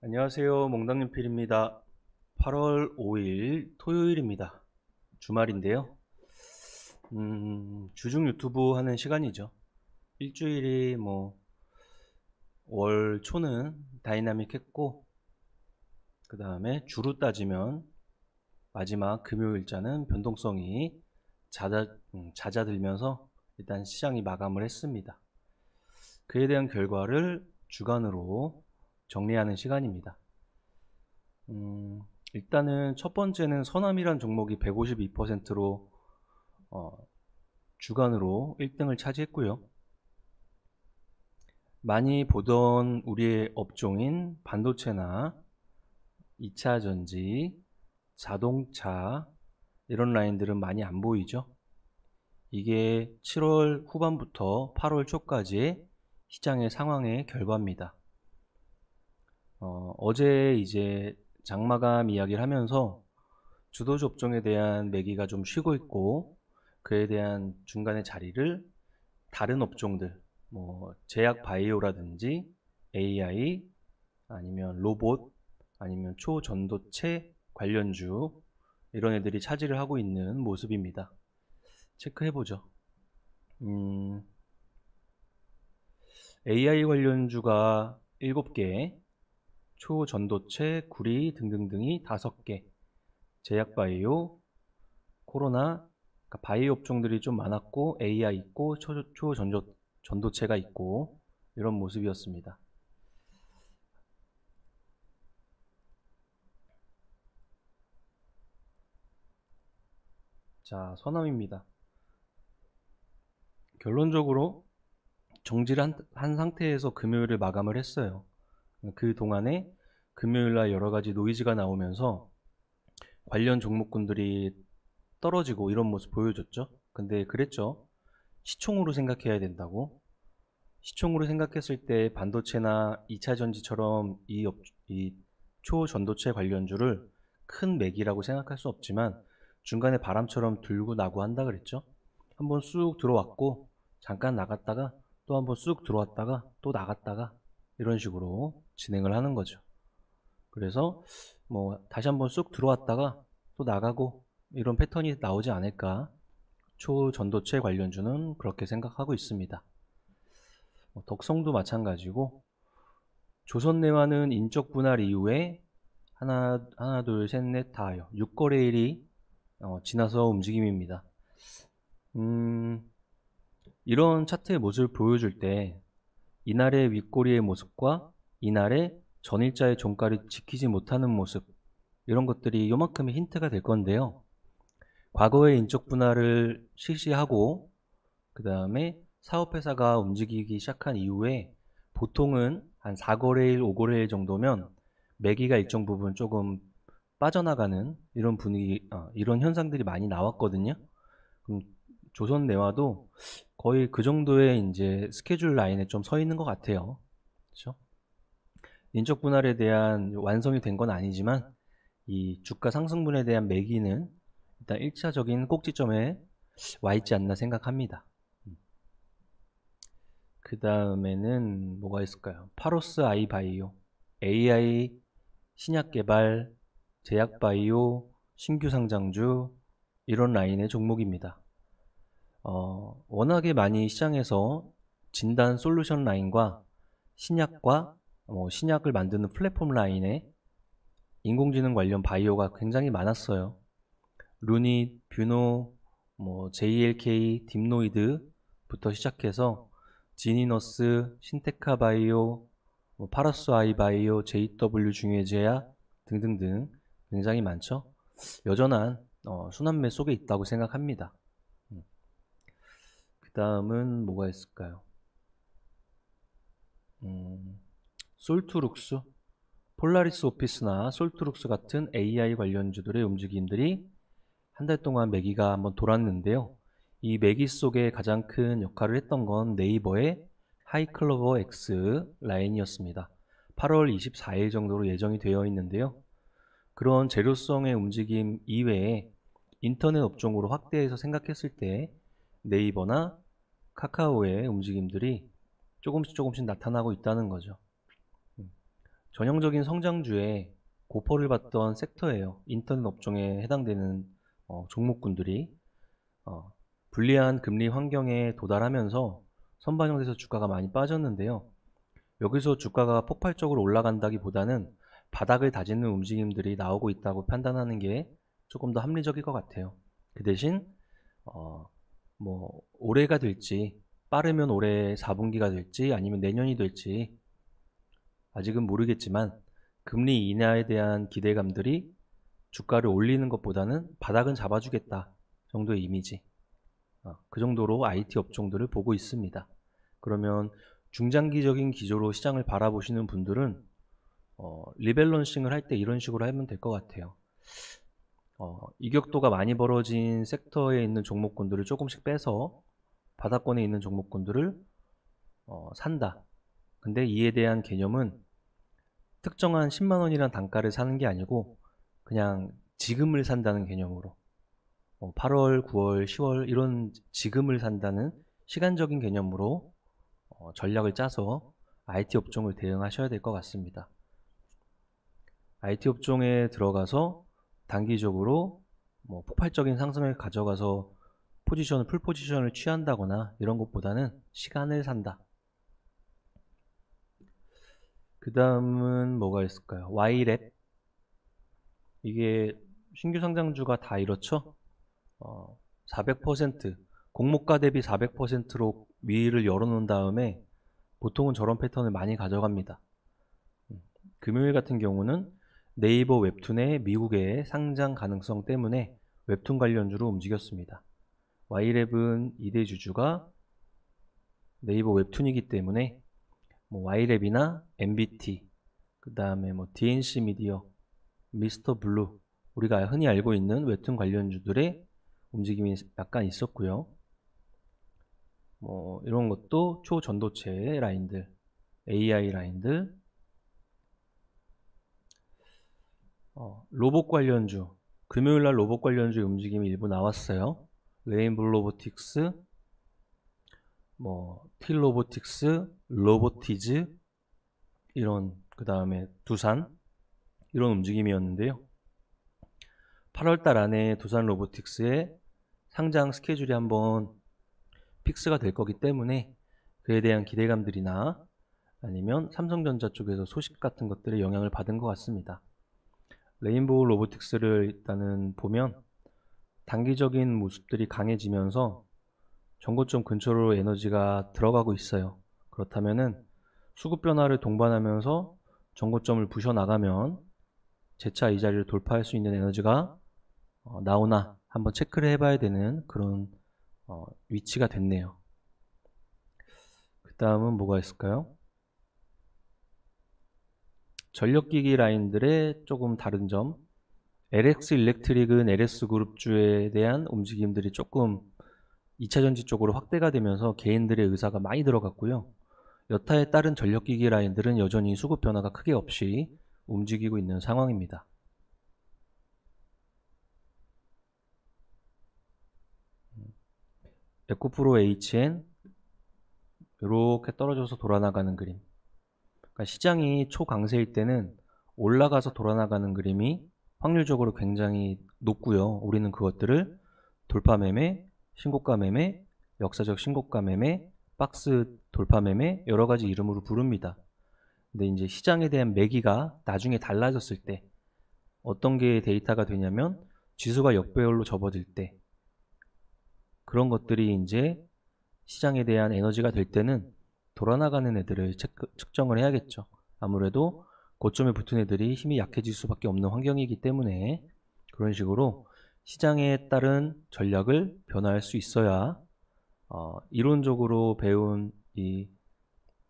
안녕하세요. 몽당연필입니다. 8월 5일 토요일입니다. 주말인데요. 주중 유튜브 하는 시간이죠. 일주일이 월 초는 다이나믹 했고, 그 다음에 주로 따지면 마지막 금요일자는 변동성이 잦아들면서 일단 시장이 마감을 했습니다. 그에 대한 결과를 주간으로 정리하는 시간입니다. 일단은 첫 번째는 서남이란 종목이 152%로 주간으로 1등을 차지했고요. 많이 보던 우리의 업종인 반도체나 2차전지, 자동차 이런 라인들은 많이 안 보이죠. 이게 7월 후반부터 8월 초까지의 시장의 상황의 결과입니다. 어제 이제 장마감 이야기를 하면서 주도주 업종에 대한 매기가 좀 쉬고 있고, 그에 대한 중간의 자리를 다른 업종들, 제약 바이오라든지 AI, 아니면 로봇, 아니면 초전도체 관련주 이런 애들이 차지를 하고 있는 모습입니다. 체크해보죠. AI 관련주가 7개, 초전도체, 구리 등등등이 5개, 제약바이오, 코로나, 그러니까 바이오 업종들이 좀 많았고, AI 있고, 초전도체가 있고, 이런 모습이었습니다. 자, 서남입니다. 결론적으로 정지를 한 상태에서 금요일을 마감을 했어요. 그 동안에 금요일날 여러 가지 노이즈가 나오면서 관련 종목군들이 떨어지고 이런 모습 보여줬죠. 근데 그랬죠. 시총으로 생각해야 된다고. 시총으로 생각했을 때 반도체나 2차전지처럼 이 초전도체 관련주를 큰 맥이라고 생각할 수 없지만 중간에 바람처럼 들고 나고 한다 그랬죠. 한번 쑥 들어왔고 잠깐 나갔다가 또 한번 쑥 들어왔다가 또 나갔다가 이런 식으로 진행을 하는 거죠. 그래서 다시 한번 쑥 들어왔다가 또 나가고 이런 패턴이 나오지 않을까, 초전도체 관련주는 그렇게 생각하고 있습니다. 덕성도 마찬가지고, 조선내화는 인적 분할 이후에 하나 둘 셋 넷 다요 6거래일이 지나서 움직임입니다. 이런 차트의 모습을 보여줄 때 이날의 윗꼬리의 모습과 이날의 전일자의 종가를 지키지 못하는 모습, 이런 것들이 요만큼의 힌트가 될 건데요. 과거의 인적 분할을 실시하고 그 다음에 사업회사가 움직이기 시작한 이후에 보통은 한 4거래일, 5거래일 정도면 매기가 일정 부분 조금 빠져나가는 이런 분위기, 이런 현상들이 많이 나왔거든요. 그럼 조선내화도 거의 그 정도의 이제 스케줄 라인에 좀 서 있는 것 같아요. 그렇죠? 인적 분할에 대한 완성이 된 건 아니지만 이 주가 상승분에 대한 매기는 일단 1차적인 꼭지점에 와 있지 않나 생각합니다. 그 다음에는 뭐가 있을까요? 파로스 아이바이오, AI 신약 개발, 제약 바이오, 신규 상장주 이런 라인의 종목입니다. 워낙에 많이 시장에서 진단 솔루션 라인과 신약과 신약을 만드는 플랫폼 라인에 인공지능 관련 바이오가 굉장히 많았어요. 루닛, 뷰노, JLK, 딥노이드부터 시작해서 지니너스, 신테카 바이오, 파라스 아이 바이오, JW 중해제약 등등등 굉장히 많죠. 여전한 순환매 속에 있다고 생각합니다. 그 다음은 뭐가 있을까요? 솔투룩스, 폴라리스 오피스나 솔투룩스 같은 AI 관련주들의 움직임들이 한 달 동안 매기가 한번 돌았는데요. 이 매기 속에 가장 큰 역할을 했던 건 네이버의 하이클로버 X 라인이었습니다. 8월 24일 정도로 예정이 되어 있는데요. 그런 재료성의 움직임 이외에 인터넷 업종으로 확대해서 생각했을 때 네이버나 카카오의 움직임들이 조금씩 나타나고 있다는 거죠. 전형적인 성장주에 고퍼를 받던 섹터예요. 인터넷 업종에 해당되는 종목군들이 불리한 금리 환경에 도달하면서 선반영돼서 주가가 많이 빠졌는데요. 여기서 주가가 폭발적으로 올라간다기보다는 바닥을 다지는 움직임들이 나오고 있다고 판단하는 게 조금 더 합리적일 것 같아요. 그 대신 올해가 될지, 빠르면 올해 4분기가 될지 아니면 내년이 될지 아직은 모르겠지만 금리 인하에 대한 기대감들이 주가를 올리는 것보다는 바닥은 잡아주겠다 정도의 이미지, 그 정도로 IT 업종들을 보고 있습니다. 그러면 중장기적인 기조로 시장을 바라보시는 분들은 리밸런싱을 할 때 이런 식으로 하면 될 것 같아요. 이격도가 많이 벌어진 섹터에 있는 종목군들을 조금씩 빼서 바닥권에 있는 종목군들을 산다. 근데 이에 대한 개념은 특정한 10만원이란 단가를 사는 게 아니고 그냥 지금을 산다는 개념으로 8월, 9월, 10월 이런 지금을 산다는 시간적인 개념으로 전략을 짜서 IT 업종을 대응하셔야 될 것 같습니다. IT 업종에 들어가서 단기적으로 폭발적인 상승을 가져가서 풀 포지션을 취한다거나 이런 것보다는 시간을 산다. 그 다음은 뭐가 있을까요? Y랩. 이게 신규 상장주가 다 이렇죠? 400% 공모가 대비 400%로 위를 열어놓은 다음에 보통은 저런 패턴을 많이 가져갑니다. 금요일 같은 경우는 네이버 웹툰의 미국의 상장 가능성 때문에 웹툰 관련주로 움직였습니다. Y랩은 2대 주주가 네이버 웹툰이기 때문에 Y랩이나 MBT, 그 다음에 DNC 미디어, 미스터 블루, 우리가 흔히 알고 있는 웹툰 관련주들의 움직임이 약간 있었고요. 이런 것도 초전도체 라인들, AI 라인들, 로봇 관련주, 금요일날 로봇 관련주의 움직임이 일부 나왔어요. 레인보우 로보틱스, 틸 로보틱스, 로보티즈, 이런, 그 다음에 두산, 이런 움직임이었는데요. 8월달 안에 두산 로보틱스의 상장 스케줄이 한번 픽스가 될 거기 때문에 그에 대한 기대감들이나 아니면 삼성전자 쪽에서 소식 같은 것들의 영향을 받은 것 같습니다. 레인보우 로보틱스를 일단은 보면 단기적인 모습들이 강해지면서 전고점 근처로 에너지가 들어가고 있어요. 그렇다면은 수급 변화를 동반하면서 전고점을 부셔나가면 재차 이 자리를 돌파할 수 있는 에너지가 나오나 한번 체크를 해봐야 되는 그런 위치가 됐네요. 그 다음은 뭐가 있을까요? 전력기기 라인들의 조금 다른 점, LX 일렉트릭은 LS그룹주에 대한 움직임들이 조금 2차전지 쪽으로 확대가 되면서 개인들의 의사가 많이 들어갔고요. 여타에 따른 전력기기 라인들은 여전히 수급 변화가 크게 없이 움직이고 있는 상황입니다. 에코프로 HN 이렇게 떨어져서 돌아나가는 그림. 그러니까 시장이 초강세일 때는 올라가서 돌아나가는 그림이 확률적으로 굉장히 높고요. 우리는 그것들을 돌파 매매, 신고가 매매, 역사적 신고가 매매, 박스 돌파 매매 여러 가지 이름으로 부릅니다. 근데 이제 시장에 대한 매기가 나중에 달라졌을 때 어떤 게 데이터가 되냐면 지수가 역배열로 접어들 때 그런 것들이 이제 시장에 대한 에너지가 될 때는 돌아나가는 애들을 측정을 해야겠죠. 아무래도 고점에 붙은 애들이 힘이 약해질 수밖에 없는 환경이기 때문에 그런 식으로 시장에 따른 전략을 변화할 수 있어야 이론적으로 배운 이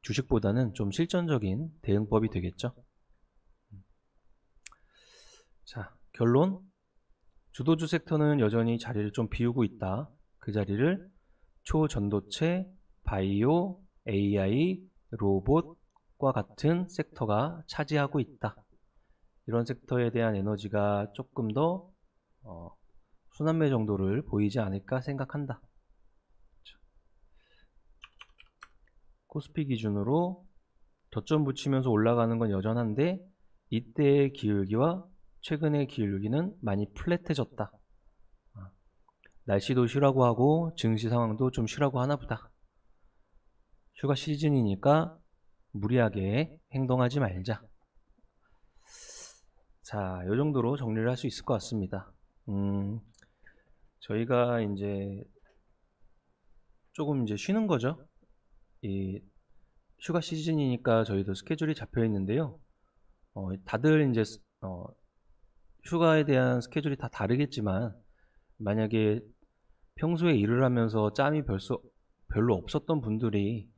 주식보다는 좀 실전적인 대응법이 되겠죠. 자, 결론. 주도주 섹터는 여전히 자리를 좀 비우고 있다. 그 자리를 초전도체, 바이오, AI, 로봇과 같은 섹터가 차지하고 있다. 이런 섹터에 대한 에너지가 조금 더 순환매 정도를 보이지 않을까 생각한다. 코스피 기준으로 덧점 붙이면서 올라가는 건 여전한데 이때의 기울기와 최근의 기울기는 많이 플랫해졌다. 날씨도 쉬라고 하고 증시 상황도 좀 쉬라고 하나 보다. 휴가 시즌이니까 무리하게 행동하지 말자. 자, 이 정도로 정리를 할 수 있을 것 같습니다. 저희가 이제 조금 이제 쉬는 거죠. 이 휴가 시즌이니까 저희도 스케줄이 잡혀 있는데요. 다들 이제 휴가에 대한 스케줄이 다 다르겠지만 만약에 평소에 일을 하면서 짬이 별로 없었던 분들이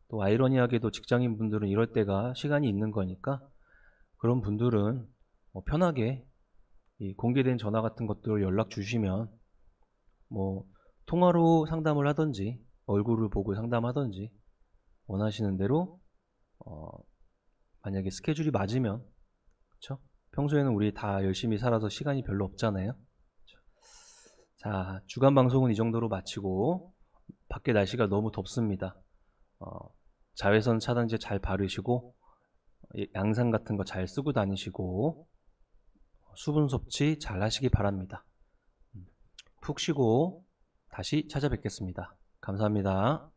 또 아이러니하게도 직장인 분들은 이럴 때가 시간이 있는 거니까 그런 분들은 편하게 이 공개된 전화 같은 것들 연락 주시면 뭐 통화로 상담을 하든지 얼굴을 보고 상담하든지 원하시는 대로 만약에 스케줄이 맞으면 그쵸? 평소에는 우리 다 열심히 살아서 시간이 별로 없잖아요. 자, 주간 방송은 이 정도로 마치고 밖에 날씨가 너무 덥습니다. 자외선 차단제 잘 바르시고 양산 같은 거 잘 쓰고 다니시고 수분 섭취 잘 하시기 바랍니다. 푹 쉬고 다시 찾아뵙겠습니다. 감사합니다.